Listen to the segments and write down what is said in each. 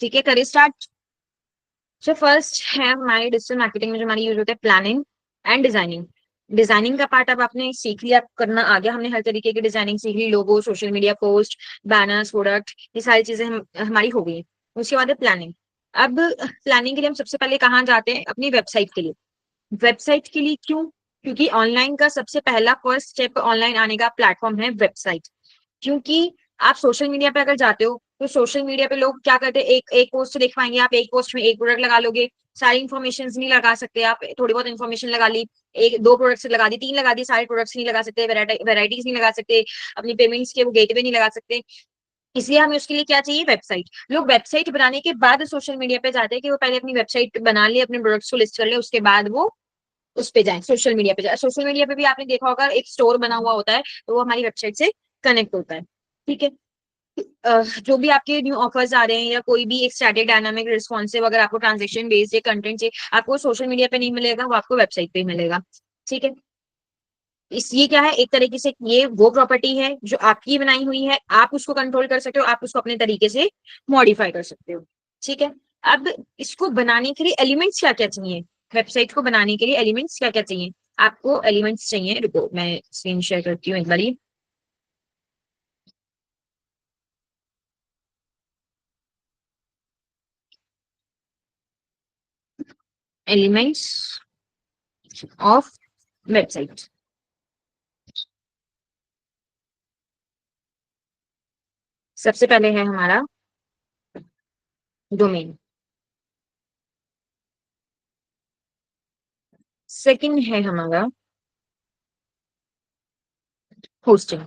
ठीक है, करिए स्टार्ट। सो फर्स्ट है हमारी डिजिटल मार्केटिंग में जो हमारी यूज होता है प्लानिंग एंड डिजाइनिंग। डिजाइनिंग का पार्ट अब आपने सीख लिया, करना आ गया, हमने हर तरीके की डिजाइनिंग सीख ली, logo, social media post, banners, product, ये सारी चीजें हमारी हो गई। उसके बाद है प्लानिंग। अब प्लानिंग के लिए हम सबसे पहले कहाँ जाते हैं? अपनी वेबसाइट के लिए। वेबसाइट के लिए क्यों? क्योंकि ऑनलाइन का सबसे पहला फर्स्ट स्टेप ऑनलाइन आने का प्लेटफॉर्म है वेबसाइट। क्योंकि आप सोशल मीडिया पे अगर जाते हो तो सोशल मीडिया पे लोग क्या करते हैं, एक एक पोस्ट देख पाएंगे, आप एक पोस्ट में एक प्रोडक्ट लगा लोगे, सारी इन्फॉर्मेशन नहीं लगा सकते आप, थोड़ी बहुत इन्फॉर्मेशन लगा ली, एक दो प्रोडक्ट्स लगा दी, तीन लगा दी, सारे प्रोडक्ट्स नहीं लगा सकते, वेराइटीज नहीं लगा सकते, अपनी पेमेंट्स के वो गेटवे नहीं लगा सकते। इसलिए हमें उसके लिए क्या चाहिए? वेबसाइट। लोग वेबसाइट बनाने के बाद सोशल मीडिया पे जाते हैं कि वो पहले अपनी वेबसाइट बना ले, अपने प्रोडक्ट्स को लिस्ट कर ले, उसके बाद वो उस पे जाए, सोशल मीडिया पे जाए। सोशल मीडिया पे भी आपने देखा होगा एक स्टोर बना हुआ होता है, तो वो हमारी वेबसाइट से कनेक्ट होता है। ठीक है। जो भी आपके न्यू ऑफर्स आ रहे हैं या कोई भी एक स्टैटिक डायनामिक रिस्पॉन्सिव, अगर आपको ट्रांजेक्शन बेस्ड या कंटेंट चाहिए, आपको सोशल मीडिया पे नहीं मिलेगा, वो आपको वेबसाइट पे ही मिलेगा। ठीक है। इस ये क्या है? एक तरीके से ये वो प्रॉपर्टी है जो आपकी बनाई हुई है, आप उसको कंट्रोल कर सकते हो, आप उसको अपने तरीके से मॉडिफाई कर सकते हो। ठीक है। अब इसको बनाने के लिए एलिमेंट्स क्या क्या चाहिए? वेबसाइट को बनाने के लिए एलिमेंट्स क्या क्या चाहिए? आपको एलिमेंट्स चाहिए, रुको मैं स्क्रीन शेयर करती हूँ एक बारी। Elements of website. सबसे पहले है हमारा डोमेन। सेकंड है हमारा होस्टिंग।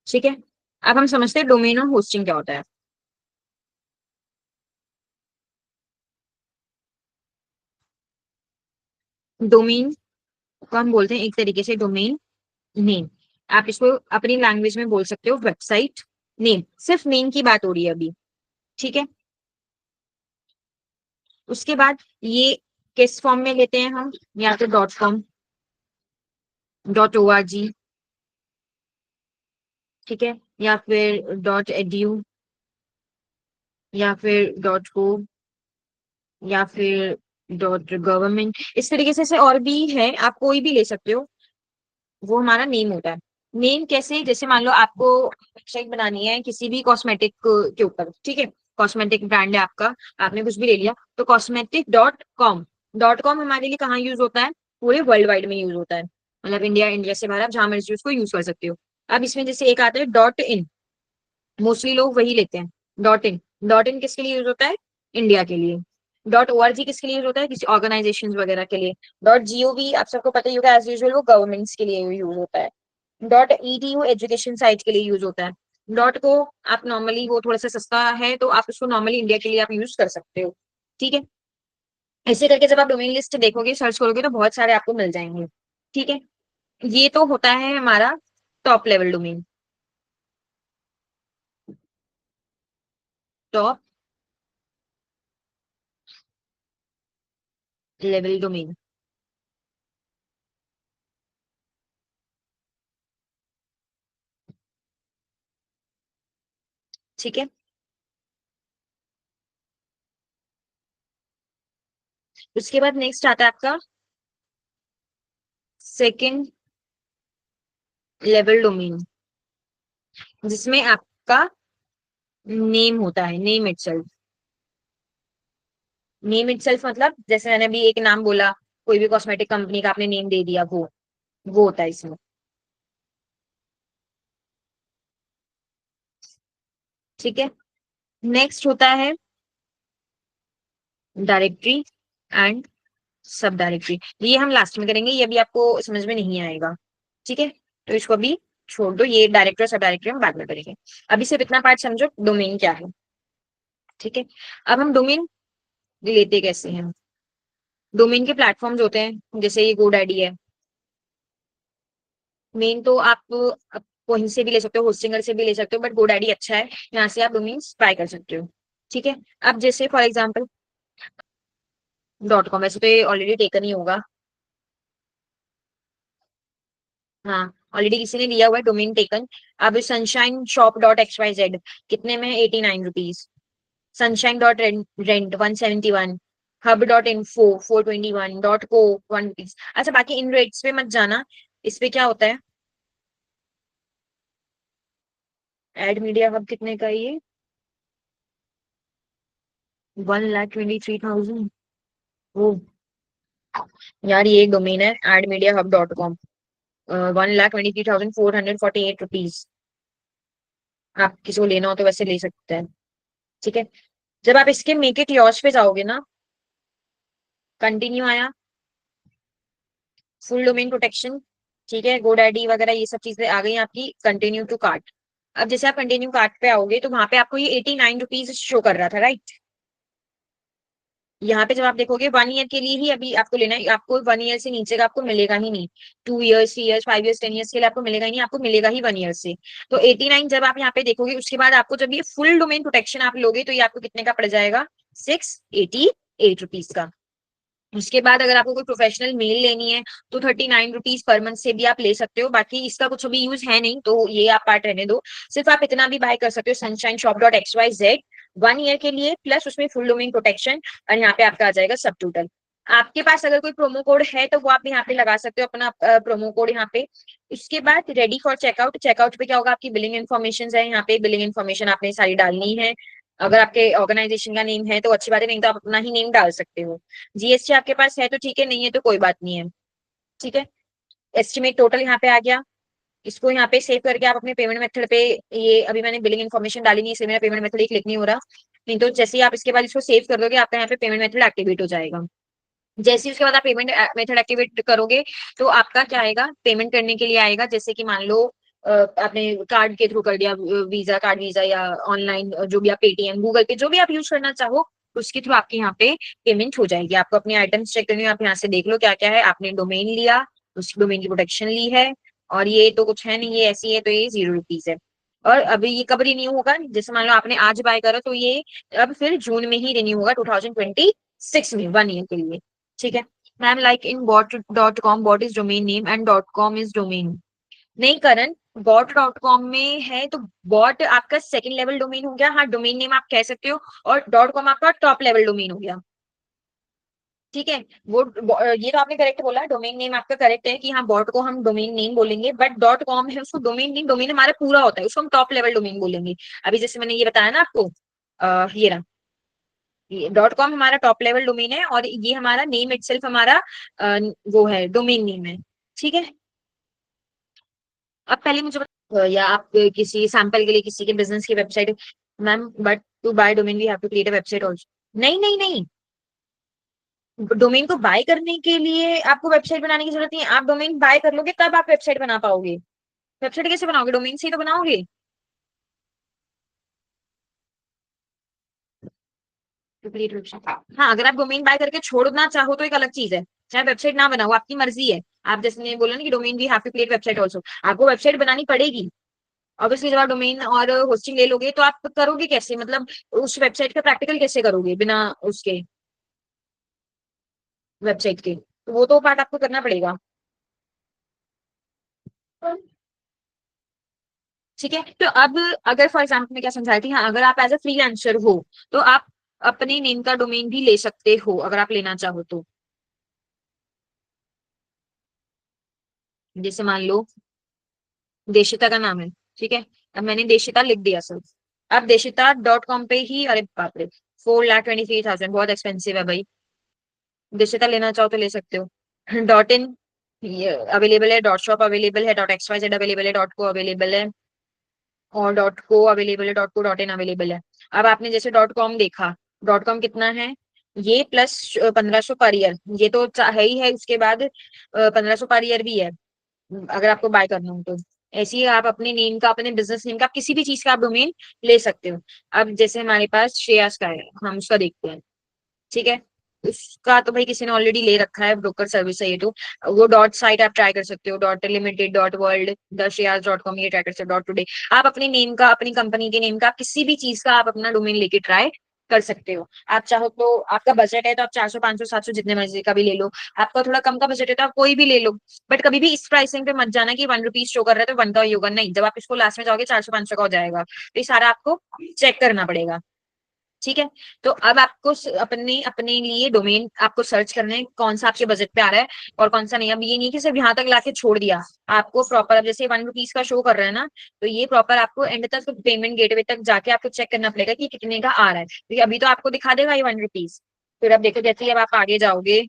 ठीक है। अब हम समझते हैं डोमेन और होस्टिंग क्या होता है। डोमेन को हम बोलते हैं एक तरीके से डोमेन नेम। आप इसको अपनी लैंग्वेज में बोल सकते हो वेबसाइट नेम। सिर्फ नेम की बात हो रही है अभी। ठीक है। उसके बाद ये किस फॉर्म में लेते हैं हम? या तो dot com, dot O R G, ठीक है, या फिर डॉट एड्यू, या फिर डॉट को, या फिर डॉट गवर्नमेंट, इस तरीके से और भी है, आप कोई भी ले सकते हो। वो हमारा नेम होता है। नेम कैसे? जैसे मान लो आपको वेबसाइट बनानी है किसी भी कॉस्मेटिक के ऊपर, ठीक है, कॉस्मेटिक ब्रांड है आपका, आपने कुछ भी ले लिया, तो cosmetic dot com. Dot com हमारे लिए कहाँ यूज होता है? पूरे वर्ल्ड वाइड में यूज होता है, मतलब इंडिया, इंडिया से बाहर आप जहां मर्जी उसको यूज कर सकते हो। अब इसमें जैसे एक आता है डॉट इन, मोस्टली लोग वही लेते हैं, डॉट इन। डॉट इन किसके लिए यूज होता है? इंडिया के लिए। डॉट ओआरजी किसके लिए यूज होता है? किसी ऑर्गेनाइजेशन वगैरह के लिए। डॉट जीओवी आप सबको पता ही होगा, एज यूजुअल वो गवर्नमेंट्स के लिए यूज होता है। डॉट ईडीयू एजुकेशन साइट के लिए यूज होता है। डॉट को आप नॉर्मली, वो थोड़ा सा सस्ता है तो आप उसको नॉर्मली इंडिया के लिए आप यूज कर सकते हो। ठीक है। ऐसे करके जब आप डोमेन लिस्ट देखोगे, सर्च करोगे, तो बहुत सारे आपको मिल जाएंगे। ठीक है। ये तो होता है हमारा top level domain. Top level domain. ठीक है। उसके बाद नेक्स्ट आता है आपका सेकंड लेवल डोमेन, जिसमें आपका नेम होता है, नेम इटसेल्फ। नेम इटसेल्फ मतलब जैसे मैंने अभी एक नाम बोला, कोई भी कॉस्मेटिक कंपनी का आपने नेम दे दिया, वो होता है इसमें। ठीक है। नेक्स्ट होता है डायरेक्टरी एंड सब डायरेक्टरी। ये हम लास्ट में करेंगे, ये अभी आपको समझ में नहीं आएगा। ठीक है। तो इसको अभी छोड़ दो, ये डायरेक्टर सब डायरेक्टरी हम बाद में करेंगे। अभी सिर्फ इतना पार्ट समझो डोमेन क्या है। ठीक है। अब हम डोमेन लेते कैसे हैं? डोमेन के प्लेटफॉर्म्स होते हैं, जैसे ये गोडैडी है। मेन तो आप वहीं से भी ले सकते हो, होस्टिंगर से भी ले सकते हो, बट गोडैडी अच्छा है, यहाँ से आप डोमेन्स बाय कर सकते हो। ठीक है। अब जैसे फॉर एग्जांपल डॉट कॉम, वैसे तो ये ऑलरेडी टेकन ही होगा। हाँ, ऑलरेडी किसी ने लिया हुआ है डोमेन टेकन। अब sunshine shop dot X Y Z कितने में है? 89 rupees. sunshine.rent 171, hub.info 421, .co 1 rupees। अच्छा बाकी इन रेट्स पे मत जाना, इस पे क्या होता है। एड मीडिया हब कितने का है ये? 1,23,000। ओ यार ये एक डोमेन है admediahub.com, 1,23,448 रुपीज। आप किसी को लेना हो तो वैसे ले सकते हैं। ठीक है, जब आप इसके मेक इट योर्स पे जाओगे ना, कंटिन्यू आया, फुल डोमेन प्रोटेक्शन, ठीक है, गोडैडी वगैरह ये सब चीजें आ गई आपकी, कंटिन्यू टू कार्ट। अब जैसे आप कंटिन्यू कार्ट पे आओगे तो वहां पे आपको ये 89 रुपीज शो कर रहा था, राइट। यहाँ पे जब आप देखोगे 1 ईयर के लिए ही अभी आपको लेना है, आपको 1 ईयर से नीचे का आपको मिलेगा ही नहीं। 2 ईयर्स, 3 ईयर्स, 5 ईयर्स, 10 ईयर्स के लिए आपको मिलेगा ही नहीं, आपको मिलेगा ही 1 ईयर से। तो 89 जब आप यहाँ पे देखोगे, उसके बाद आपको जब ये फुल डोमेन प्रोटेक्शन आप लोगे तो ये आपको कितने का पड़ जाएगा, 688 रुपीज का। उसके बाद अगर आपको कोई प्रोफेशनल मेल लेनी है तो 39 रुपीज पर मंथ से भी आप ले सकते हो। बाकी इसका कुछ अभी यूज है नहीं, तो ये आप पार्ट रहने दो। सिर्फ आप इतना भी बाय कर सकते हो, sunshine.shop.xyz 1 ईयर के लिए, प्लस उसमें फुल डोमेन प्रोटेक्शन, और यहाँ पे आपका आ जाएगा सब टोटल। आपके पास अगर कोई प्रोमो कोड है तो वो आप यहाँ पे लगा सकते हो अपना प्रोमो कोड यहाँ पे। उसके बाद रेडी फॉर चेकआउट, चेकआउट पे क्या होगा, आपकी बिलिंग इन्फॉर्मेशन है, यहाँ पे बिलिंग इन्फॉर्मेशन आपने सारी डालनी है। अगर आपके ऑर्गेनाइजेशन का नेम है तो अच्छी बात है, नहीं तो आप अपना ही नेम डाल सकते हो। जीएसटी आपके पास है तो ठीक है, नहीं है तो कोई बात नहीं है। ठीक है, एस्टिमेट टोटल यहाँ पे आ गया। इसको यहाँ पे सेव करके आप अपने पेमेंट मेथड पे, ये अभी मैंने बिलिंग इन्फॉर्मेशन डाली नहीं, इसलिए मेरा पेमेंट मेथड क्लिक नहीं हो रहा। नहीं तो जैसे ही आप इसके बाद इसको सेव कर दोगे, आपका यहाँ पे पेमेंट मेथड एक्टिवेट हो जाएगा। जैसे ही उसके बाद आप पेमेंट मेथड एक्टिवेट करोगे तो आपका क्या आएगा, पेमेंट करने के लिए आएगा। जैसे कि मान लो आपने कार्ड के थ्रू कर दिया, वीजा कार्ड, वीजा या ऑनलाइन जो भी आप पेटीएम, गूगल पे, जो भी आप यूज करना चाहो उसके थ्रू आपके यहाँ पे पेमेंट हो जाएगी। आपको अपनी आइटम्स चेक करनी है, आप यहाँ से देख लो क्या क्या है। आपने डोमेन लिया, उसकी डोमेन की प्रोटेक्शन ली है, और ये तो कुछ है नहीं, ये ऐसी है तो ये 0 रुपीज है। और अभी ये कब रिन्यू होगा, जैसे मान लो आपने आज बाय करा तो ये अब फिर जून में ही रिन्यू होगा, 2026 में, 1 ईयर के लिए। ठीक है ma'am, like in bot.com, bot is domain name and .com is domain. नहीं करण, bot.com में है तो बॉट आपका सेकंड लेवल डोमेन हो गया, हाँ डोमेन नेम आप कह सकते हो, और .com आपका टॉप लेवल डोमेन हो गया। ठीक है, ये तो आपने करेक्ट बोला, डोमेन नेम आपका करेक्ट है कि हाँ बॉट को हम डोमेन नेम बोलेंगे, बट .com है उसको डोमेन नेम, डोमेन हमारा पूरा होता है, उसको हम टॉप लेवल डोमेन बोलेंगे। अभी जैसे मैंने ये बताया ना आपको, ये रहा, .com हमारा टॉप लेवल डोमेन है, और ये हमारा नेम इटसेल्फ हमारा वो है, डोमेन नेम है। ठीक है, अब पहले मुझे या आप किसी सैंपल के लिए किसी के बिजनेस की website, ma'am but to buy domain we have to create a website also. नहीं नहीं नहीं, डोमेन को बाय करने के लिए आपको वेबसाइट बनाने की जरूरत नहीं है। आप डोमेन बाय कर लोगे तब आप वेबसाइट बना पाओगे। वेबसाइट कैसे बनाओगे, डोमेन से ही तो बनाओगे। क्रिएट वेबसाइट, हाँ अगर आप डोमेन बाय करके छोड़ना चाहो तो एक अलग चीज है, चाहे वेबसाइट ना बनाओ, आपकी मर्जी है। आप जैसे बोला ना कि domain we have to create website also, आपको वेबसाइट बनानी पड़ेगी। ऑब्वियसली जब आप डोमेन और होस्टिंग ले लोगे तो आप करोगे कैसे, मतलब उस वेबसाइट का प्रैक्टिकल कैसे करोगे बिना उसके वेबसाइट के, तो वो तो पार्ट आपको करना पड़ेगा। ठीक है, तो अब अगर फॉर एग्जाम्पल मैं क्या समझा रही थी, हाँ अगर आप एज अ फ्रीलांसर हो तो आप अपने नेम का डोमेन भी ले सकते हो अगर आप लेना चाहो तो। जैसे मान लो देशिता का नाम है, ठीक है, अब मैंने देशिता लिख दिया सर। अब देशिता.com पे ही, अरे बाप रे, 4,23,000 बहुत एक्सपेंसिव है भाई। देशिता लेना चाहो तो ले सकते हो। .in अवेलेबल है, .shop अवेलेबल है, .xyz अवेलेबल है, .co अवेलेबल है, और .co अवेलेबल है, .co.in अवेलेबल है। अब आपने जैसे .com देखा, .com कितना है, ये प्लस 1,500 पर ईयर, ये तो है ही है, उसके बाद 1,500 पर ईयर भी है अगर आपको बाय करना हो तो। ऐसे ही आप अपने नेम का, अपने बिजनेस नेम का, आप किसी भी चीज का आप डोमेन ले सकते हो। अब जैसे हमारे पास श्रेयास का है, हम उसका देखते हैं। ठीक है, उसका तो भाई किसी ने ऑलरेडी ले रखा है, ब्रोकर सर्विस है ये तो। वो डॉट साइट आप ट्राई कर सकते हो, .limited, .world, @shreya's.com, ये ट्राई कर सकते हो, .today। आप अपने नेम का, अपनी कंपनी के नेम का, किसी भी चीज का आप अपना डोमेन लेके ट्राई कर सकते हो। आप चाहो तो, आपका बजट है तो आप 400, 500, 700 जितने मर्जी का भी ले लो। आपका थोड़ा कम का बजट है तो आप कोई भी ले लो। बट कभी भी इस प्राइसिंग पे मत जाना कि 1 रुपीज शो कर रहा है तो 1 का ही होगा, नहीं, जब आप इसको लास्ट में जाओगे 400, 500 का हो जाएगा। तो ये सारा आपको चेक करना पड़ेगा। ठीक है। तो अब आपको अपने अपने लिए डोमेन आपको सर्च करना है, कौन सा आपके बजट पे आ रहा है और कौन सा नहीं। अब ये नहीं कि सिर्फ यहाँ तक लाके छोड़ दिया, आपको प्रॉपर, अब जैसे 1 रुपीज का शो कर रहा है ना, तो ये प्रॉपर आपको एंड तक पेमेंट गेटवे तक जाके आपको चेक करना पड़ेगा कि कितने का आ रहा है, क्योंकि अभी तो आपको दिखा देगा ये 1 रुपीज। फिर अब देखो जैसे ही अब आप आगे जाओगे,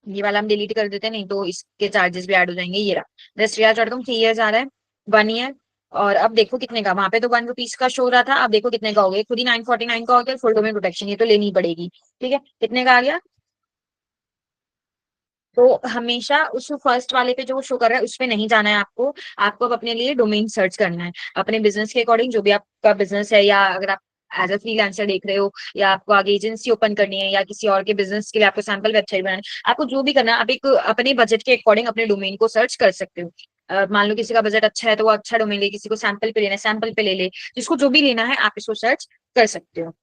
ये वाला हम डिलीट कर देते हैं, नहीं तो इसके चार्जेस भी ऐड हो जाएंगे। ये रहा Restream.com, 3 ईयर्स आ रहा है, 1 ईयर। और अब देखो कितने का, वहां पे तो 1 रुपीज का शो रहा था, अब देखो कितने का हो गया, खुद ही 949 का हो गया। फुल डोमेन प्रोटेक्शन ये तो लेनी ही पड़ेगी। ठीक है, कितने का आ गया। तो हमेशा उस फर्स्ट वाले पे जो शो कर रहा है उस पे नहीं जाना है आपको। आपको अब अपने लिए डोमेन सर्च करना है अपने बिजनेस के अकॉर्डिंग, जो भी आपका बिजनेस है, या अगर आप एज अ फ्रीलांसर देख रहे हो, या आपको आगे एजेंसी ओपन करनी है, या किसी और के बिजनेस के लिए आपको सैंपल वेबसाइट बनाना है, आपको जो भी करना है, आप एक अपने बजट के अकॉर्डिंग अपने डोमेन को सर्च कर सकते हो। मान लो किसी का बजट अच्छा है तो वो अच्छा डोमेन ले, किसी को सैंपल पे लेना है सैंपल पे ले ले, जिसको जो भी लेना है आप इसको सर्च कर सकते हो।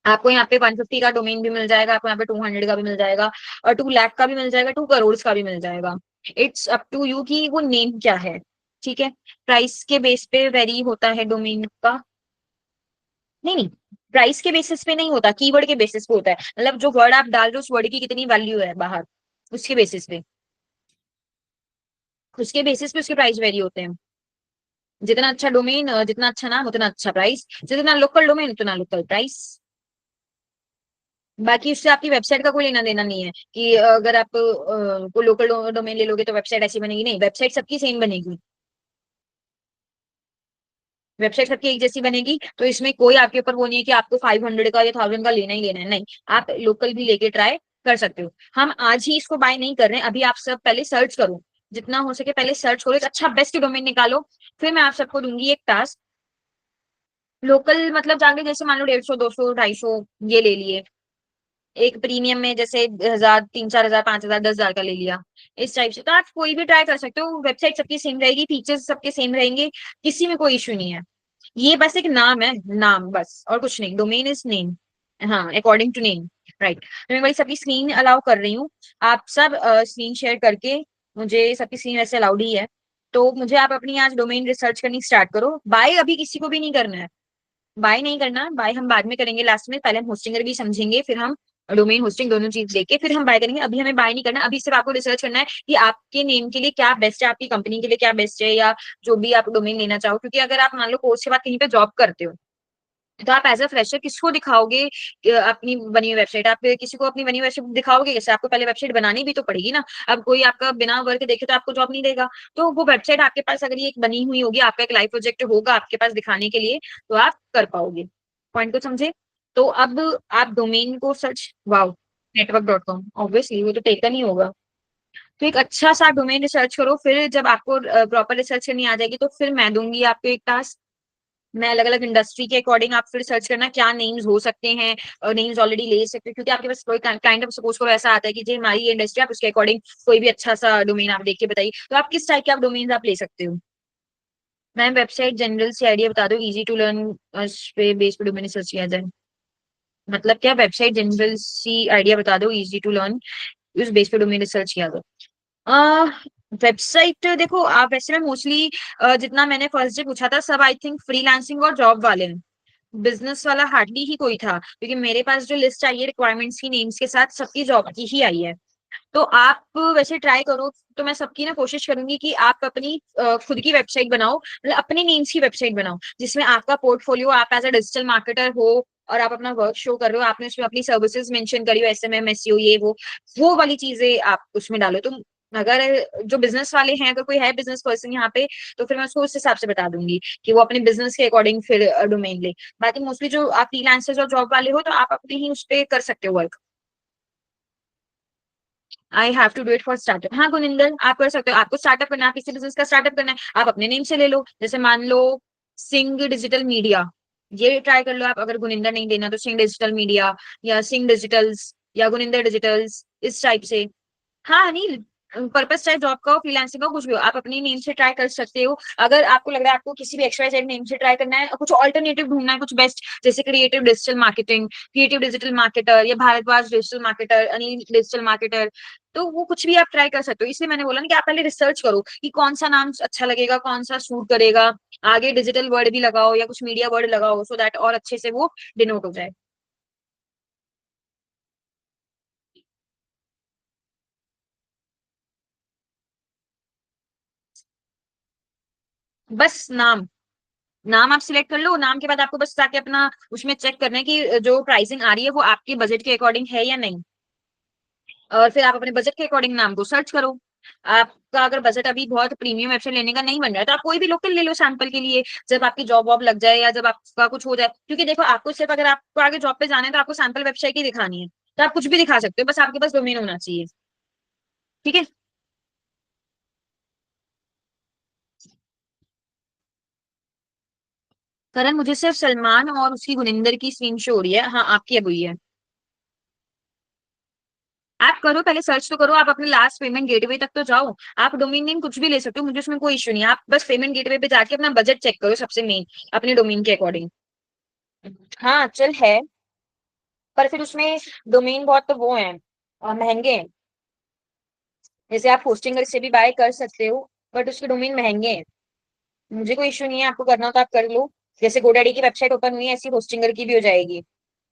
आपको यहाँ पे 150 का डोमेन भी मिल जाएगा, आपको यहाँ पे 200 का भी मिल जाएगा, और 2 लाख का भी मिल जाएगा, 2 करोड़ का भी मिल जाएगा। इट्स अप टू यू कि वो नेम क्या है। ठीक है, प्राइस के बेस पे वेरी होता है डोमेन का। नहीं नहीं, प्राइस के बेसिस पे नहीं होता, कीवर्ड के बेसिस पे होता है, मतलब जो वर्ड आप डाल रहे हो उस वर्ड की कितनी वैल्यू है बाहर, उसके बेसिस पे, उसके बेसिस पे उसके प्राइस वेरी होते हैं। जितना अच्छा डोमेन, जितना अच्छा नाम उतना अच्छा प्राइस, जितना लोकल डोमेन उतना लोकल प्राइस। बाकी उससे आपकी वेबसाइट का कोई लेना देना नहीं है कि अगर आप को लोकल डोमेन ले लोगे तो वेबसाइट ऐसी बनेगी, नहीं, वेबसाइट सबकी सेम बनेगी। वेबसाइट सबकी एक जैसी बनेगी, तो इसमें कोई आपके ऊपर वो नहीं है कि आपको 500 का या 1000 का लेना ही लेना है, नहीं। आप लोकल भी लेके ट्राई कर सकते हो। हम आज ही इसको बाय नहीं कर रहे हैं, अभी आप सब पहले सर्च करो, जितना हो सके पहले सर्च करो, एक अच्छा बेस्ट डोमेन निकालो। फिर मैं आप सबको दूंगी एक टास्क, लोकल मतलब जाके जैसे मान लो 150, 200, 250 ये ले लिए, एक प्रीमियम में जैसे 1000, 3-4 हजार, 5 हजार, 10 हजार का ले लिया, इस टाइप से। तो आप कोई भी ट्राई कर सकते हो, वेबसाइट सबकी सेम रहेगी, फीचर्स सबके सेम रहेंगे, किसी में कोई इश्यू नहीं है। ये बस एक नाम है, नाम बस, और कुछ नहीं, डोमेन इज नेम। हाँ, अकॉर्डिंग टू नेम, राइट। तो मैं भाई सबकी स्क्रीन अलाउ कर रही हूँ, आप सब स्क्रीन शेयर करके, मुझे सबकी स्क्रीन वैसे अलाउड ही है, तो मुझे आप अपनी आज डोमेन रिसर्च करनी स्टार्ट करो। बाय अभी किसी को भी नहीं करना है, बाय नहीं करना, बाय हम बाद में करेंगे लास्ट में, पहले हम होस्टिंगर भी समझेंगे, फिर हम डोमेन होस्टिंग दोनों चीज लेके फिर हम बाय करेंगे। अभी हमें बाय नहीं करना, अभी सिर्फ आपको रिसर्च करना है कि आपके नेम के लिए क्या बेस्ट है, आपकी कंपनी के लिए क्या बेस्ट है, या जो भी आप डोमेन लेना चाहो। क्योंकि अगर आप मान लो कोर्स के बाद कहीं पे जॉब करते हो, तो आप एज अ फ्रेशर किसको दिखाओगे अपनी बनी हुई वेबसाइट, आप किसी को अपनी बनी हुई वेबसाइट दिखाओगे कैसे, आपको पहले वेबसाइट बनानी भी तो पड़ेगी ना। अब कोई आपका बिना वर्क देखे तो आपको जॉब नहीं देगा। तो वो वेबसाइट आपके पास अगर ये एक बनी हुई होगी, आपका एक लाइव प्रोजेक्ट होगा आपके पास दिखाने के लिए, तो आप कर पाओगे। पॉइंट को समझे। तो अब आप डोमेन को सर्च, वाओ, network.com, ऑब्वियसली वो तो टेकन ही होगा। तो एक अच्छा सा डोमेन रिसर्च करो, फिर जब आपको प्रॉपर रिसर्च करनी आ जाएगी तो फिर मैं दूंगी आपको एक टास्क। मैं अलग अलग इंडस्ट्री के अकॉर्डिंग आप फिर सर्च करना क्या नेम्स हो सकते हैं, और नेम्स ऑलरेडी ले सकते हो, क्योंकि आपके पास कोई काइंड ऑफ सपोज करो ऐसा आता है कि जी हमारी ये इंडस्ट्री, आप उसके अकॉर्डिंग कोई भी अच्छा सा डोमेन आप देख के बताइए, तो आप किस टाइप के आप डोमेन आप ले सकते हो। मैम वेबसाइट जनरल से आइडिया बता दो, इजी टू लर्न पे बेस पे डोमेन सर्च किया जाए, मतलब क्या, वेबसाइट जनरल सी आइडिया बता दो, इजी टू लर्न, उस बेस पे डोमेन रिसर्च किया जाए। वेबसाइट देखो, आप वैसे में मोस्टली जितना मैंने फर्स्ट डे पूछा था सब आई थिंक फ्रीलांसिंग और जॉब वाले हैं, बिजनेस वाला हार्डली ही कोई था, क्योंकि मेरे पास जो लिस्ट आई है रिक्वायरमेंट्स की नेम्स के साथ सबकी जॉब की ही आई है। तो आप वैसे ट्राई करो, तो मैं सबकी ना कोशिश करूंगी कि आप अपनी खुद की वेबसाइट बनाओ, मतलब अपने नेम्स की वेबसाइट बनाओ, जिसमें आपका पोर्टफोलियो, आप एज अ डिजिटल मार्केटर हो और आप अपना वर्क शो कर रहे हो, आपने उसमें अपनी सर्विसेज मेंशन करी हो, एसएमएम, एसईओ, ये वो वाली चीजें आप उसमें डालो। तुम अगर जो बिजनेस वाले हैं, अगर कोई है बिजनेस पर्सन यहाँ पे, तो फिर मैं उसको उस हिसाब से बता दूंगी कि वो अपने बिजनेस के अकॉर्डिंग फिर डोमेन ले। बाकी मोस्टली जो आप फ्रीलांसर्स और जॉब वाले हो, तो आप अपने ही उस पर कर सकते हो work. I have to do it for startup, हाँ गुनिंदर आप कर सकते हो, आपको स्टार्टअप करना है, आप किसी बिजनेस का स्टार्टअप करना है, आप अपने नेम से ले लो, जैसे मान लो सिंग डिजिटल मीडिया, ये ट्राई कर लो आप। अगर गुनिंदर नहीं देना तो सिंग डिजिटल मीडिया, या सिंग डिजिटल्स, या गुनिंदर डिजिटल्स, इस टाइप से। हाँ अनिल, पर्पस चाहे जॉब का हो, फ्रीलांसिंग का हो, कुछ भी हो, आप अपनी नेम से ट्राई कर सकते हो। अगर आपको लग रहा है आपको किसी भी XYZ नेम से ट्राई करना है, कुछ ऑल्टरनेटिव ढूंढना है, कुछ बेस्ट, जैसे creative digital marketing, creative digital marketer, या Bhardwaj digital marketer, Anil digital marketer, तो वो कुछ भी आप ट्राई कर सकते हो। इसलिए मैंने बोला ना कि आप पहले रिसर्च करो कि कौन सा नाम अच्छा लगेगा, कौन सा सूट करेगा, आगे डिजिटल वर्ड भी लगाओ या कुछ मीडिया वर्ड लगाओ, सो दैट और अच्छे से वो डिनोट हो जाए। बस नाम, नाम आप सिलेक्ट कर लो। नाम के बाद आपको बस जाके अपना उसमें चेक करना है कि जो प्राइसिंग आ रही है वो आपके बजट के अकॉर्डिंग है या नहीं, और फिर आप अपने बजट के अकॉर्डिंग नाम को सर्च करो। आपका अगर बजट अभी बहुत प्रीमियम वेबसाइट लेने का नहीं बन रहा है तो आप कोई भी लोकल ले लो सैंपल के लिए, जब आपकी जॉब वॉब लग जाए या जब आपका कुछ हो जाए। क्योंकि देखो, आपको सिर्फ अगर आपको आगे जॉब पे जाना है तो आपको सैंपल वेबसाइट ही दिखानी है, तो आप कुछ भी दिखा सकते हो, बस आपके पास डोमेन होना चाहिए। ठीक है। करण, मुझे सिर्फ सलमान और उसकी गुनिंदर की स्क्रीन शो हो रही है। हाँ, आपकी अब हुई है। आप करो, पहले सर्च तो करो, आप अपने लास्ट पेमेंट गेटवे तक तो जाओ। आप डोमेन नेम कुछ भी ले सकते हो, मुझे उसमें कोई इश्यू नहीं है। आप बस पेमेंट गेटवे पे जाके अपना बजट चेक करो, सबसे मेन अपने डोमेन के अकॉर्डिंग। हाँ, चल है, पर फिर उसमें डोमेन बहुत तो वो है, महंगे हैं। जैसे आप होस्टिंगर से भी बाय कर सकते हो, बट उसके डोमेन महंगे हैं। मुझे कोई इश्यू नहीं है, आपको करना हो तो आप कर लो। जैसे गोडैडी की वेबसाइट ओपन हुई है, ऐसी होस्टिंगर की भी हो जाएगी,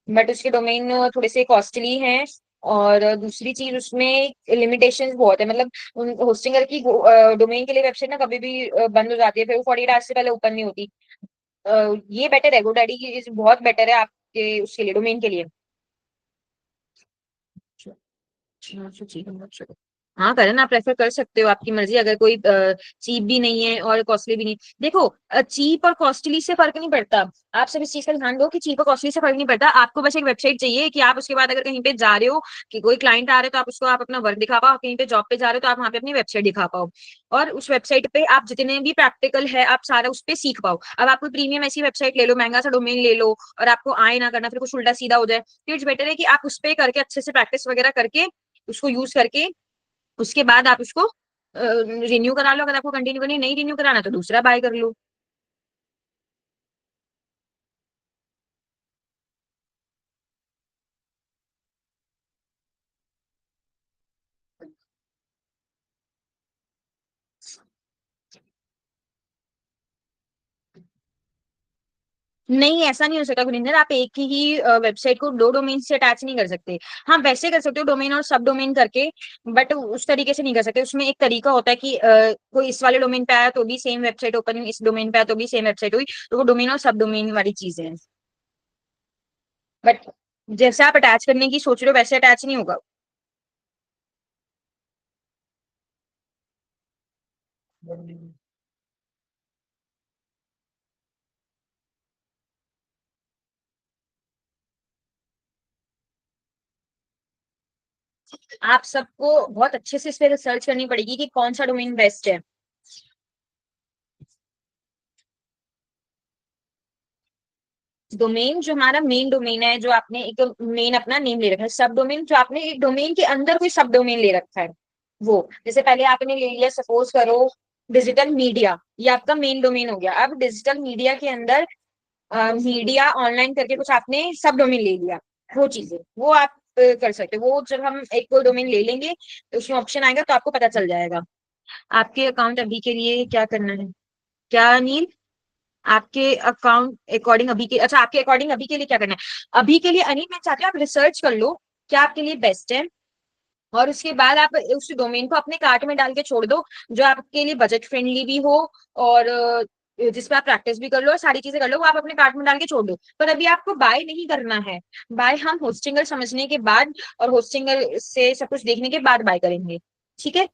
बट उसके डोमेन थोड़े से कॉस्टली हैं। और दूसरी चीज, उसमें लिमिटेशंस बहुत है, मतलब होस्टिंगर की डोमेन के लिए वेबसाइट ना कभी भी बंद हो जाती है, फिर वो 48 आवर्स से पहले ओपन नहीं होती। ये बेटर है, गोडैडी की बहुत बेटर है आपके उसके लिए, डोमेन के लिए। हाँ करण, आप रेफर कर सकते हो, आपकी मर्जी। अगर कोई चीप भी नहीं है और कॉस्टली भी नहीं, देखो, चीप और कॉस्टली से फर्क नहीं पड़ता। आप सब इस चीज का ध्यान दो कि चीप और कॉस्टली से फर्क नहीं पड़ता। आपको बस एक वेबसाइट चाहिए कि आप उसके बाद अगर कहीं पे जा रहे हो, कि कोई क्लाइंट आ रहे हो तो आप उसको आप अपना वर्क दिखा पाओ, कहीं पे जॉब पे जा रहे हो तो आप वहाँ पे अपनी वेबसाइट दिखा पाओ, और उस वेबसाइट पे आप जितने भी प्रैक्टिकल है आप सारा उस पे सीख पाओ। अब आप कोई प्रीमियम ऐसी वेबसाइट ले लो, महंगा सा डोमेन ले लो, और आपको आए ना करना, फिर कुछ उल्टा सीधा हो जाए, तो इट्स बेटर है कि आप उस पे करके अच्छे से प्रैक्टिस वगैरह करके उसको यूज करके उसके बाद आप उसको रिन्यू करा लो। अगर आपको कंटिन्यू करनी, नहीं रिन्यू कराना तो दूसरा बाय कर लो। नहीं, ऐसा नहीं हो सकता गुरिंदर, आप एक ही वेबसाइट को दो डोमेन से अटैच नहीं कर सकते। हाँ, वैसे कर सकते हो डोमेन और सब डोमेन करके, बट उस तरीके से नहीं कर सकते। उसमें एक तरीका होता है कि कोई इस वाले डोमेन पे आया तो भी सेम वेबसाइट ओपन हुई, इस डोमेन पे आया तो भी सेम वेबसाइट हुई, तो वो डोमेन और सब डोमेन वाली चीजें हैं। बट जैसे आप अटैच करने की सोच रहे हो वैसे अटैच नहीं होगा। आप सबको बहुत अच्छे से इस पे रिसर्च करनी पड़ेगी कि कौन सा डोमेन बेस्ट है। डोमेन जो हमारा मेन डोमेन है, जो आपने एक मेन अपना नेम ले रखा है, सब डोमेन जो आपने एक डोमेन के अंदर कोई सब डोमेन ले रखा है, वो जैसे पहले आपने ले लिया, सपोज करो डिजिटल मीडिया, ये आपका मेन डोमेन हो गया। अब डिजिटल मीडिया के अंदर मीडिया ऑनलाइन करके कुछ आपने सब डोमेन ले लिया, वो चीजें वो आप कर सकते हो। वो जब हम एक कोई डोमेन ले लेंगे तो उसमें ऑप्शन आएगा तो आपको पता चल जाएगा। आपके अकाउंट अभी के लिए क्या करना है, क्या अनिल? आपके अकाउंट अकॉर्डिंग अभी के, अच्छा, आपके अकॉर्डिंग अभी के लिए क्या करना है? अभी के लिए अनिल, मैं चाहती हूँ आप रिसर्च कर लो क्या आपके लिए बेस्ट है, और उसके बाद आप उस डोमेन को अपने कार्ट में डाल के छोड़ दो, जो आपके लिए बजट फ्रेंडली भी हो, और जिसपे आप प्रैक्टिस भी कर लो और सारी चीजें कर लो, वो आप अपने कार्ट में डाल के छोड़ दो। पर अभी आपको बाय नहीं करना है। बाय हम होस्टिंगर समझने के बाद और होस्टिंगर से सब कुछ देखने के बाद बाय करेंगे। ठीक है।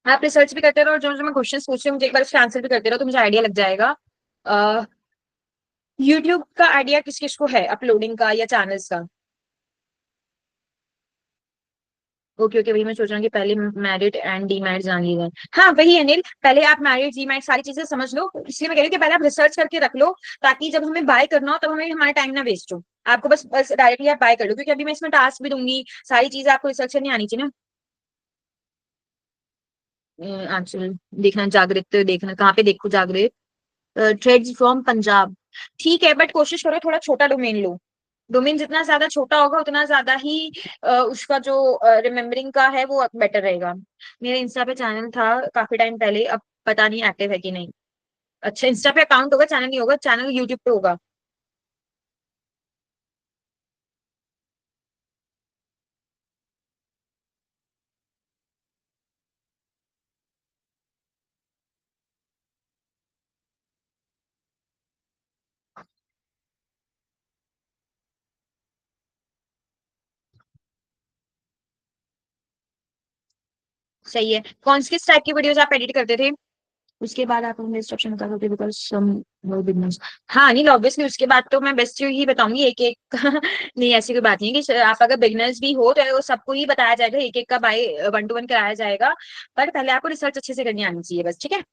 आप रिसर्च भी करते रहो, और जो जो मैं क्वेश्चन पूछ रही हूँ मुझे एक बार उसका आंसर भी करते रहो, तो मुझे आइडिया लग जाएगा। यूट्यूब का आइडिया किस किस को है, अपलोडिंग का या चैनल्स का? ओके ओके, वही मैं सोच रहा हूँ कि पहले मैरिड एंड डीमैरिड जान ली जाए। हाँ वही है नील, पहले आप मैरिड डीमैरिड सारी चीजें समझ लो, इसलिए मैं कह रही हूँ कि पहले आप रिसर्च करके रख लो, ताकि जब हमें बाय करना हो तब हमें हमारा टाइम ना वेस्ट हो। आपको बस बस डायरेक्टली आप बाय कर लो, क्योंकि अभी मैं इसमें टास्क भी दूंगी, सारी चीजें आपको रिसर्च करनी आनी चाहिए ना। एक्चुअली देखना जागृत, देखना कहाँ पे देखो जागृत, थ्रेड्स फ्रॉम पंजाब। ठीक है, बट कोशिश करो थोड़ा छोटा डोमेन लो। डोमेन जितना ज्यादा छोटा होगा उतना ज्यादा ही उसका जो रिमेम्बरिंग का है वो बेटर रहेगा। मेरे इंस्टा पे चैनल था काफी टाइम पहले, अब पता नहीं एक्टिव है कि नहीं। अच्छा, इंस्टा पे अकाउंट होगा, चैनल नहीं होगा, चैनल यूट्यूब पे होगा। सही है। कौन से किस टाइप की वीडियोस आप एडिट करते थे? उसके बाद आप हमें इंस्ट्रक्शन बता सकते, बिकॉज सम नो बिगनर्स। हाँ नहीं, ऑब्वियसली उसके बाद तो मैं बेस्ट ही बताऊंगी एक एक नहीं ऐसी कोई बात नहीं है कि आप अगर बिगनर्स भी हो तो वो सबको ही बताया जाएगा, एक एक का बाय 1 to 1 कराया जाएगा। पर पहले आपको रिसर्च अच्छे से करनी आनी चाहिए बस, ठीक है।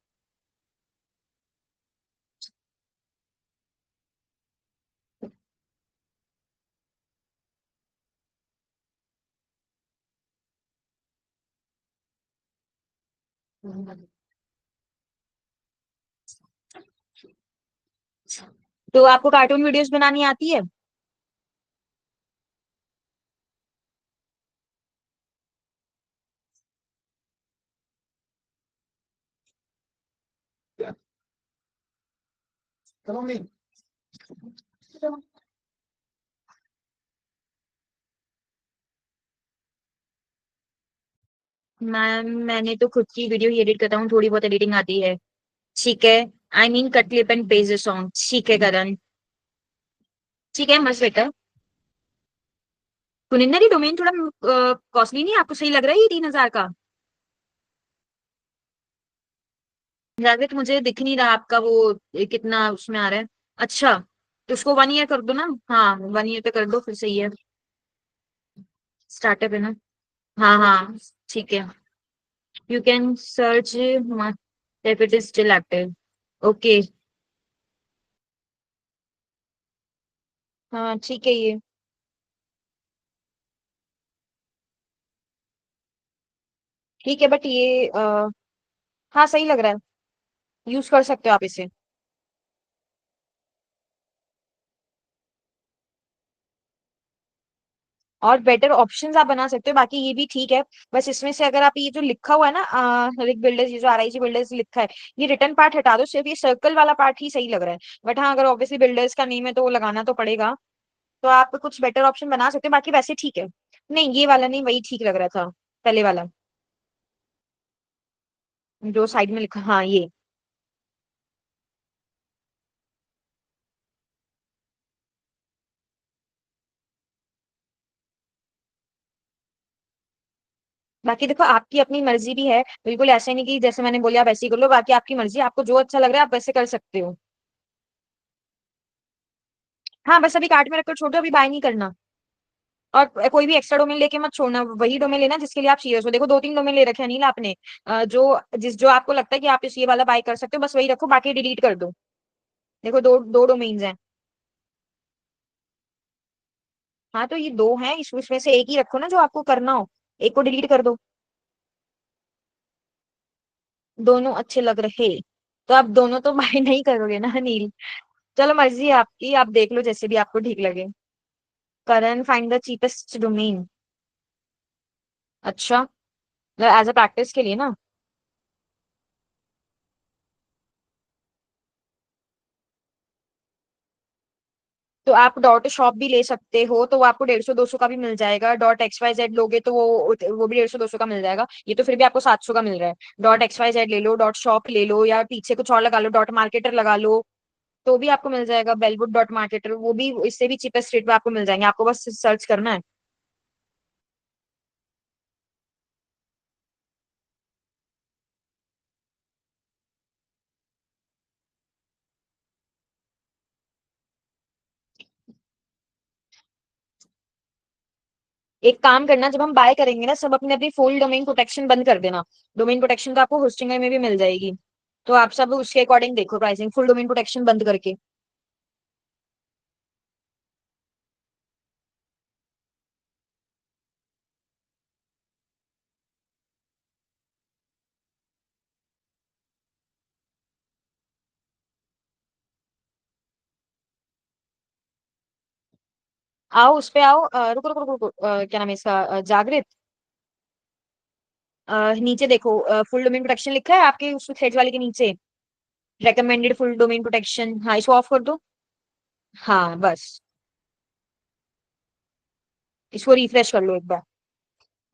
तो आपको कार्टून वीडियोस बनानी आती है? मैंने तो खुद की वीडियो ही एडिट करता हूँ, थोड़ी बहुत एडिटिंग आती है। ठीक है। I mean cut clip and page song, ठीक है करण। ठीक है मस्त बेटा। कुनिंदर, ये डोमेन थोड़ा कॉस्टली नहीं है? आपको सही लग रहा है ये 3,000 का? जावेद मुझे दिख नहीं रहा आपका वो कितना उसमें आ रहा है। अच्छा, तो उसको 1 ईयर कर दो ना। हाँ 1 ईयर पे कर दो, फिर सही है। स्टार्टअप है ना। हाँ हाँ ठीक है। You can search if it is still active. Okay. हाँ ठीक है ये। ठीक है बट ये हाँ सही लग रहा है, यूज कर सकते हो आप इसे। और बेटर ऑप्शंस आप बना सकते हो, बाकी ये भी ठीक है। बस इसमें से अगर आप ये जो लिखा हुआ है ना रिक बिल्डर्स, ये जो आरआईजी बिल्डर्स लिखा है, ये रिटर्न पार्ट हटा दो, सिर्फ ये सर्कल वाला पार्ट ही सही लग रहा है। बट हाँ अगर ऑब्वियसली बिल्डर्स का नेम है तो वो लगाना तो पड़ेगा। तो आप कुछ बेटर ऑप्शन बना सकते हो, बाकी वैसे ठीक है। नहीं ये वाला नहीं, वही ठीक लग रहा था, पहले वाला जो साइड में लिखा, हाँ ये। बाकी देखो आपकी अपनी मर्जी भी है, बिल्कुल ऐसे नहीं कि जैसे मैंने बोला आप ऐसे ही कर लो, बाकी आपकी मर्जी, आपको जो अच्छा लग रहा है आप वैसे कर सकते हो। हाँ बस अभी कार्ट में रखकर छोड़ दो, अभी बाय नहीं करना। और कोई भी एक्स्ट्रा डोमेन लेके मत छोड़ना, वही डोमेन लेना जिसके लिए आप सीरियस हो। देखो 2-3 डोमेन ले रखे हैं अनिल आपने, जो आपको लगता है कि आप इस ये वाला बाय कर सकते हो बस वही रखो, बाकी डिलीट कर दो। देखो दो दो डोमेन्स हैं। हाँ तो ये दो हैं, इसमें से एक ही रखो ना जो आपको करना हो, एक को डिलीट कर दो। दोनों अच्छे लग रहे, तो आप दोनों तो बाय नहीं करोगे ना अनिल। चलो मर्जी है आपकी, आप देख लो जैसे भी आपको ठीक लगे। Current find the cheapest domain. अच्छा, एज अ प्रैक्टिस के लिए ना। तो आप डॉट शॉप भी ले सकते हो, तो वो आपको 150-200 का भी मिल जाएगा। डॉट एक्स वाई जेड लोगे तो वो भी 150-200 का मिल जाएगा, ये तो फिर भी आपको 700 का मिल रहा है। डॉट एक्स वाई जेड ले लो, डॉट शॉप ले लो, या पीछे कुछ और लगा लो, डॉट मार्केटर लगा लो, तो भी आपको मिल जाएगा। बेलवुड डॉट मार्केटर, वो भी इससे भी चीपेस्ट रेट पे आपको मिल जाएंगे, आपको बस सर्च करना है। एक काम करना, जब हम बाय करेंगे ना, सब अपने अपनी फुल डोमेन प्रोटेक्शन बंद कर देना। डोमेन प्रोटेक्शन तो आपको होस्टिंग में भी मिल जाएगी, तो आप सब उसके अकॉर्डिंग देखो प्राइसिंग, फुल डोमेन प्रोटेक्शन बंद करके। आओ उस पे आओ, रुको रुको रुको रुको, क्या नाम है इसका, जागृत। नीचे देखो, फुल डोमेन प्रोटेक्शन लिखा है आपके उस थ्रेड वाले के नीचे, रेकमेंडेड फुल डोमेन प्रोटेक्शन, हाँ इसको ऑफ कर दो। हाँ बस, इसको रिफ्रेश कर लो एक बार।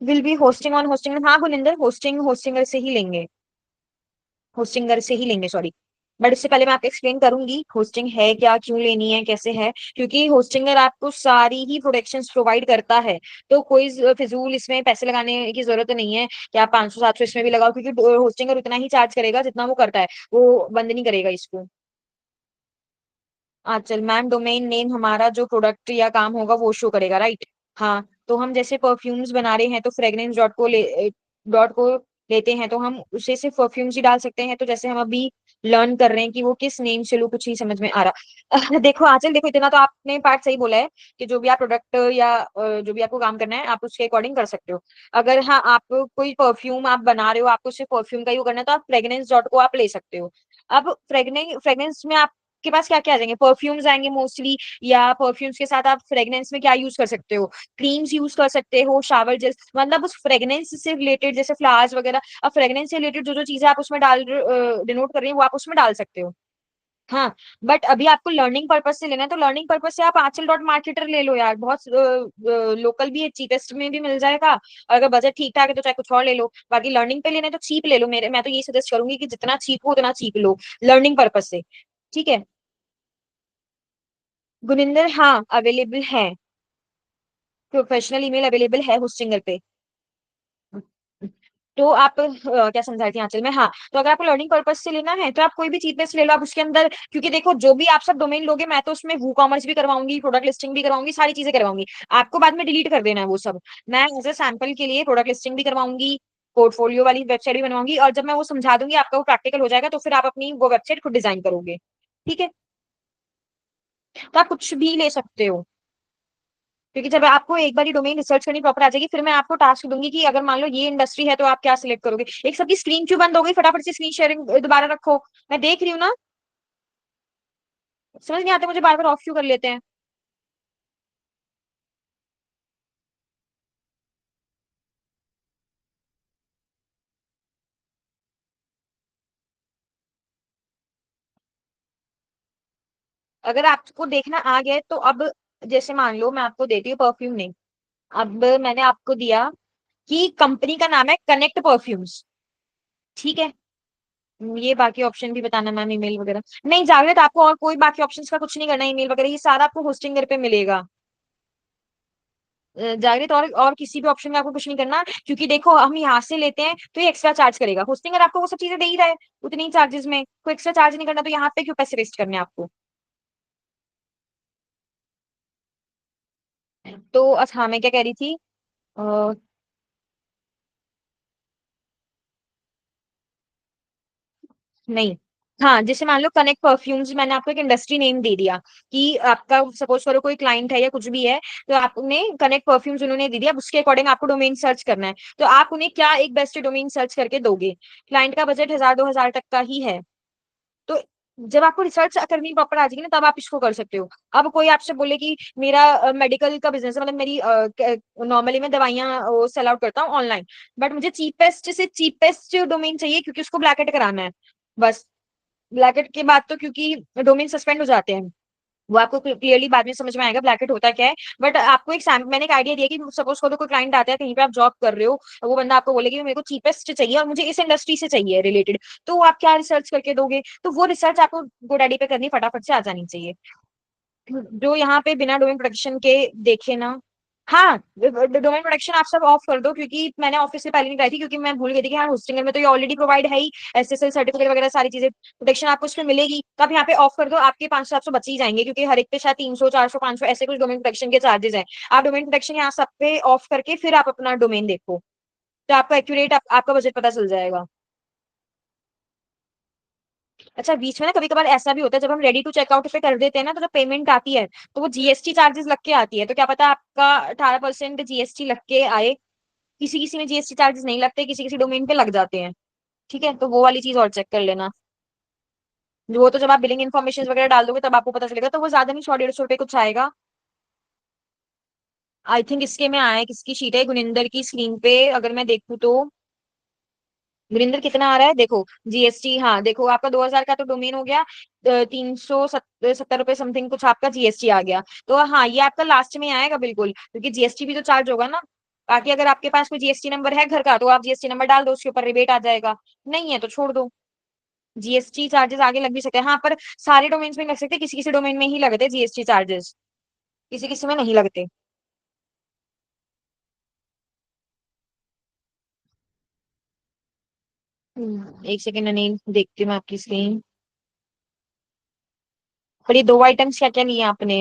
Will be hosting on hosting, हाँ गुनिंदर, होस्टिंग होस्टिंगर से ही लेंगे, होस्टिंगर से ही लेंगे, सॉरी। बट इससे पहले मैं आपको एक्सप्लेन करूंगी होस्टिंग है क्या, क्यों लेनी है, कैसे है। क्योंकि होस्टिंगर आपको सारी ही प्रोटेक्शंस प्रोवाइड करता है, तो कोई फिजूल इसमें पैसे लगाने की जरूरत नहीं है कि आप 500 700 इसमें भी लगाओ, क्योंकि होस्टिंगर उतना ही चार्ज करेगा जितना वो करता है, वो बंद नहीं करेगा इसको। चल मैम, डोमेन नेम हमारा जो प्रोडक्ट या काम होगा वो शो करेगा, राइट। हाँ, तो हम जैसे परफ्यूम्स बना रहे हैं तो फ्रेग्रेंस डॉट को लेते हैं, तो हम उसे सिर्फ परफ्यूम्स ही डाल सकते हैं। तो जैसे हम अभी लर्न कर रहे हैं कि वो किस नेम से लो, कुछ नहीं समझ में आ रहा। देखो आंचल, देखो इतना तो आपने पार्ट सही बोला है कि जो भी आप प्रोडक्ट या जो भी आपको काम करना है आप उसके अकॉर्डिंग कर सकते हो। अगर हाँ, आप कोई परफ्यूम आप बना रहे हो, आपको सिर्फ परफ्यूम का ही वो करना है, तो आप फ्रेग्रेंस डॉट को आप ले सकते हो। अब फ्रेग्रेंस में आपके पास क्या क्या आ जाएंगे, परफ्यूम्स आएंगे मोस्टली, या परफ्यूम्स के साथ आप फ्रेग्रेंस में क्या यूज कर सकते हो, क्रीम्स यूज कर सकते हो, शावर जेल, मतलब उस फ्रेग्रेंस से रिलेटेड जैसे फ्लावर्स वगैरह, अब फ्रेग्रेंस से रिलेटेड जो जो चीजें आप उसमें डाल डिनोट कर रही हैं वो आप उसमें डाल सकते हो। हाँ, बट अभी आपको लर्निंग पर्पज से लेना है, तो लर्निंग पर्पज से आप आंचल डॉट मार्केटर ले लो यार, बहुत लोकल भी है, चीपेस्ट में भी मिल जाएगा। और अगर बजट ठीक ठाक है तो चाहे कुछ और ले लो, बाकी लर्निंग पे लेना है तो चीप ले लो, मेरे मैं तो यही सजेस्ट करूंगी कि जितना चीप हो उतना चीप लो, लर्निंग पर्पज से। ठीक है गुनिंदर, हाँ अवेलेबल है, प्रोफेशनल ईमेल अवेलेबल है होस्टिंगर पे। तो आप क्या समझा रही थी आंचल में, हाँ, तो अगर आपको लर्निंग पर्पज से लेना है तो आप कोई भी चीज ले लो, आप उसके अंदर, क्योंकि देखो जो भी आप सब डोमेन लोगे, मैं तो उसमें वू कॉमर्स भी करवाऊंगी, प्रोडक्ट लिस्टिंग भी करवाऊंगी, सारी चीजें करवाऊंगी। आपको बाद में डिलीट कर देना है वो सब। मैं एज ए सैंपल के लिए प्रोडक्ट लिस्टिंग भी करवाऊंगी, पोर्टफोलियो वाली वेबसाइट भी बनवाऊंगी, और जब मैं वो समझा दूंगी आपका वो प्रैक्टिकल हो जाएगा, तो फिर आप अपनी वो वेबसाइट खुद डिजाइन करोगे। ठीक है, तो आप कुछ भी ले सकते हो, क्योंकि जब आपको एक बार डोमेन रिसर्च करनी प्रॉपर आ जाएगी, फिर मैं आपको टास्क दूंगी कि अगर मान लो ये इंडस्ट्री है तो आप क्या सिलेक्ट करोगे। एक सबकी स्क्रीन क्यों बंद हो गई, फटाफट से स्क्रीन शेयरिंग दोबारा रखो, मैं देख रही हूँ ना। समझ नहीं आता मुझे, बार बार ऑफ क्यों कर लेते हैं। अगर आपको देखना आ गया है, तो अब जैसे मान लो मैं आपको देती हूँ परफ्यूम नहीं, अब मैंने आपको दिया कि कंपनी का नाम है कनेक्ट परफ्यूम्स, ठीक है। ये बाकी ऑप्शन भी बताना मैम, ईमेल वगैरह नहीं, जागृत आपको और कोई बाकी ऑप्शन का कुछ नहीं करना, ईमेल वगैरह ये सारा आपको होस्टिंगर पे मिलेगा। जागृत, और किसी भी ऑप्शन में आपको कुछ नहीं करना, क्योंकि देखो हम यहाँ से लेते हैं तो ये एक्स्ट्रा चार्ज करेगा, होस्टिंगर आपको वो सब चीजें दे ही रहा है उतनी ही चार्जेस में, कोई एक्स्ट्रा चार्ज नहीं करना, तो यहाँ पे क्यों पैसे वेस्ट करने हैं आपको। तो अच्छा, हाँ मैं क्या कह रही थी, अ, नहीं, हाँ जैसे मान लो कनेक्ट परफ्यूम्स, मैंने आपको एक इंडस्ट्री नेम दे दिया कि आपका सपोज करो कोई क्लाइंट है या कुछ भी है, तो आपने कनेक्ट परफ्यूम्स उन्होंने दे दिया, अब उसके अकॉर्डिंग आपको डोमेन सर्च करना है, तो आप उन्हें क्या एक बेस्ट डोमेन सर्च करके दोगे। क्लाइंट का बजट 1000 2 हजार तक का ही है, तो जब आपको रिसर्च करनी प्रॉपर आ जाएगी ना, तब आप इसको कर सकते हो। अब कोई आपसे बोले कि मेरा मेडिकल का बिजनेस है, मतलब मेरी नॉर्मली मैं दवाइयां सेल आउट करता हूँ ऑनलाइन, बट मुझे चीपेस्ट से चीपेस्ट डोमेन चाहिए क्योंकि उसको ब्लैकेट कराना है, बस। ब्लैकेट के बाद तो क्योंकि डोमेन सस्पेंड हो जाते हैं, वो आपको क्लियरली बाद में समझ में आएगा ब्लैकेट होता क्या है। बट आपको मैंने एक आइडिया दिया कि सपोज करो कोई क्लाइंट आता है, कहीं पे आप जॉब कर रहे हो, वो बंदा आपको बोले कि मेरे को चीपेस्ट चाहिए और मुझे इस इंडस्ट्री से चाहिए रिलेटेड, तो आप क्या रिसर्च करके दोगे, तो वो रिसर्च आपको गोडैडी पे करनी फटाफट से आ जानी चाहिए, जो यहाँ पे बिना डोमेन प्रोटेक्शन के देखे ना। हाँ, डोमेन प्रोटेक्शन आप सब ऑफ कर दो, क्योंकि मैंने ऑफिस से पहले नहीं कराई थी, क्योंकि मैं भूल गई थी कि हाँ होस्टिंग में तो ये ऑलरेडी प्रोवाइड है ही, एसएसएल सर्टिफिकेट वगैरह सारी चीजें, प्रोटेक्शन आपको इसमें मिलेगी, तो आप यहाँ पे ऑफ कर दो, आपके 500-700 बच ही जाएंगे, क्योंकि हर एक पे शायद 300, 400, 500 ऐसे कुछ डोमेन प्रोटेक्शन के चार्जेस हैं। आप डोमेन प्रोटेक्शन यहाँ सब पे ऑफ करके फिर आप अपना डोमेन देखो, तो आपको एक्यूरेट आपका बजट पता चल जाएगा। अच्छा, बीच में ना कभी कभार ऐसा भी होता है, जब हम रेडी टू चेकआउट पे कर देते हैं ना, तो जब पेमेंट आती है तो वो जीएसटी चार्जेस लग के आती है, तो क्या पता आपका 18% जीएसटी लग के आए। किसी किसी में जीएसटी चार्जेस नहीं लगते, किसी किसी डोमेन पे लग जाते हैं। ठीक है, तो वो वाली चीज और चेक कर लेना। वो तो जब आप बिलिंग इन्फॉर्मेशन वगैरह डाल दोगे तब आपको पता चलेगा, तो वो ज्यादा नहीं, 100-150 रुपए कुछ आएगा। आई थिंक इसके में आया है, किसकी शीट है, गुनिंदर की स्क्रीन पे अगर मैं देखूँ तो। गुरिंदर कितना आ रहा है देखो, जीएसटी, हाँ देखो आपका 2000 का तो डोमेन हो गया, 370 रुपए समथिंग कुछ आपका जीएसटी आ गया। तो हाँ, ये आपका लास्ट में आएगा बिल्कुल, क्योंकि जीएसटी भी तो चार्ज होगा ना। बाकी अगर आपके पास कोई जीएसटी नंबर है घर का, तो आप जीएसटी नंबर डाल दो, उसके ऊपर रिबेट आ जाएगा। नहीं है तो छोड़ दो। जीएसटी चार्जेस आगे लग भी सकते हैं, हाँ, पर सारे डोमेन्स में नहीं लग सकते, किसी किसी डोमेन में ही लगते हैं जीएसटी चार्जेस, किसी किसी में नहीं लगते। एक सेकेंड अनिल, देखती हूँ मैं आपकी स्क्रीन। पर ये दो आइटम्स क्या क्या लिए आपने,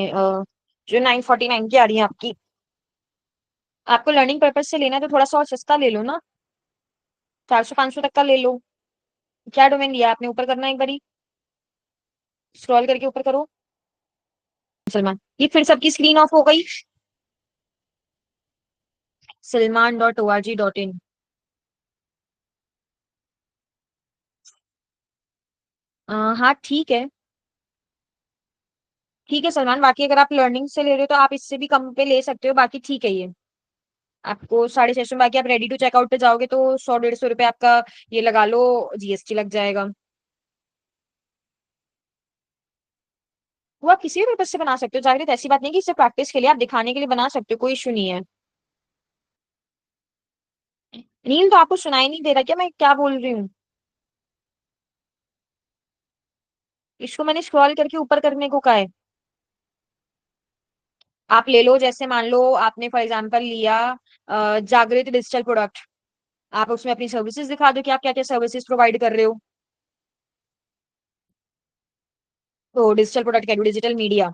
जो 949 की आ रही है आपकी। आपको लर्निंग पर्पज से लेना है तो थोड़ा सा और सस्ता ले लो ना, 400-500 तक का ले लो। क्या डोमेन लिया आपने, ऊपर करना एक बारी, स्क्रॉल करके ऊपर करो। सलमान, ये फिर सबकी स्क्रीन ऑफ हो गई। salman.org.in। हाँ ठीक है। ठीक है सलमान, बाकी अगर आप लर्निंग से ले रहे हो तो आप इससे भी कम पे ले सकते हो, बाकी ठीक है ये। आपको 650 में, बाकी आप रेडी टू चेकआउट पे जाओगे तो 100-150 रुपए आपका ये लगा लो, जीएसटी लग जाएगा। वो आप किसी भी पर्पज से बना सकते हो, जाहिर है ऐसी बात नहीं कि सिर्फ प्रैक्टिस के लिए, आप दिखाने के लिए बना सकते हो, कोई इशू नहीं है। नील, तो आपको सुनाई नहीं दे रहा क्या मैं क्या बोल रही हूँ? इसको मैंने स्क्रॉल करके ऊपर करने को कहा है। आप ले लो, जैसे मान लो आपने फॉर एग्जांपल लिया जागृत डिजिटल प्रोडक्ट, आप उसमें अपनी सर्विसेज दिखा दो कि आप क्या क्या सर्विसेज प्रोवाइड कर रहे हो। तो डिजिटल प्रोडक्ट क्या, डिजिटल मीडिया।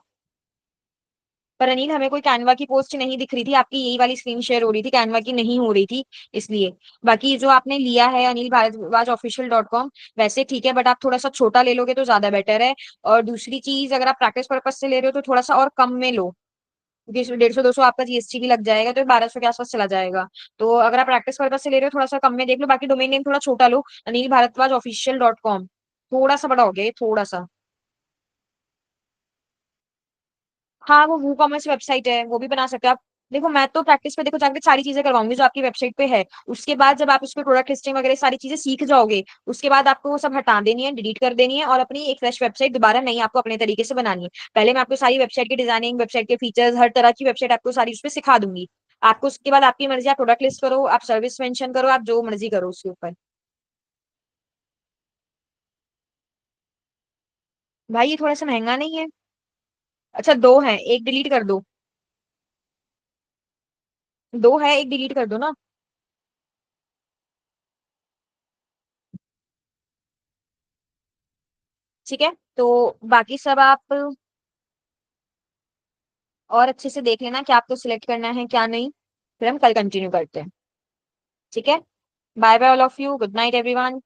पर अनिल, हमें कोई कैनवा की पोस्ट नहीं दिख रही थी, आपकी यही वाली स्क्रीन शेयर हो रही थी, कैनवा की नहीं हो रही थी, इसलिए। बाकी जो आपने लिया है Anil Bhardwaj official dot com, वैसे ठीक है, बट आप थोड़ा सा छोटा ले लोगे तो ज्यादा बेटर है। और दूसरी चीज, अगर आप प्रैक्टिस पर्पज से ले रहे हो तो थोड़ा सा और कम में लो, क्योंकि 150-200 आपका जीएसटी भी लग जाएगा, तो 1200 के आसपास चला जाएगा। तो अगर आप प्रैक्टिस पर्पज से ले रहे हो थोड़ा सा कम में देख लो, बाकी डोमेन नेम थोड़ा छोटा लो, Anil Bhardwaj official dot com. थोड़ा सा बड़ा हो गया ये, थोड़ा सा। हाँ, वो वूकॉमर्स वेबसाइट है, वो भी बना सकते हो आप। देखो मैं तो प्रैक्टिस पे देखो जाके सारी चीजें करवाऊंगी जो आपकी वेबसाइट पे है। उसके बाद जब आप उस पे प्रोडक्ट लिस्टिंग वगैरह सारी चीजें सीख जाओगे, उसके बाद आपको वो सब हटा देनी है, डिलीट कर देनी है, और अपनी एक फ्रेश वेबसाइट दोबारा नहीं आपको अपने तरीके से बनानी है। पहले मैं आपको सारी वेबसाइट की डिजाइनिंग, वेबसाइट के फीचर्स, हर तरह की वेबसाइट आपको सारी उस पर सिखा दूंगी। आपको उसके बाद आपकी मर्जी, आप प्रोडक्ट लिस्ट करो, आप सर्विस मेंशन करो, आप जो मर्जी करो उसके ऊपर। भाई ये थोड़ा सा महंगा नहीं है? अच्छा, दो है, एक डिलीट कर दो। दो है, एक डिलीट कर दो ना। ठीक है, तो बाकी सब आप और अच्छे से देख लेना कि आपको सिलेक्ट करना है क्या नहीं, फिर हम कल कंटिन्यू करते हैं। ठीक है, bye bye all of you, good night everyone.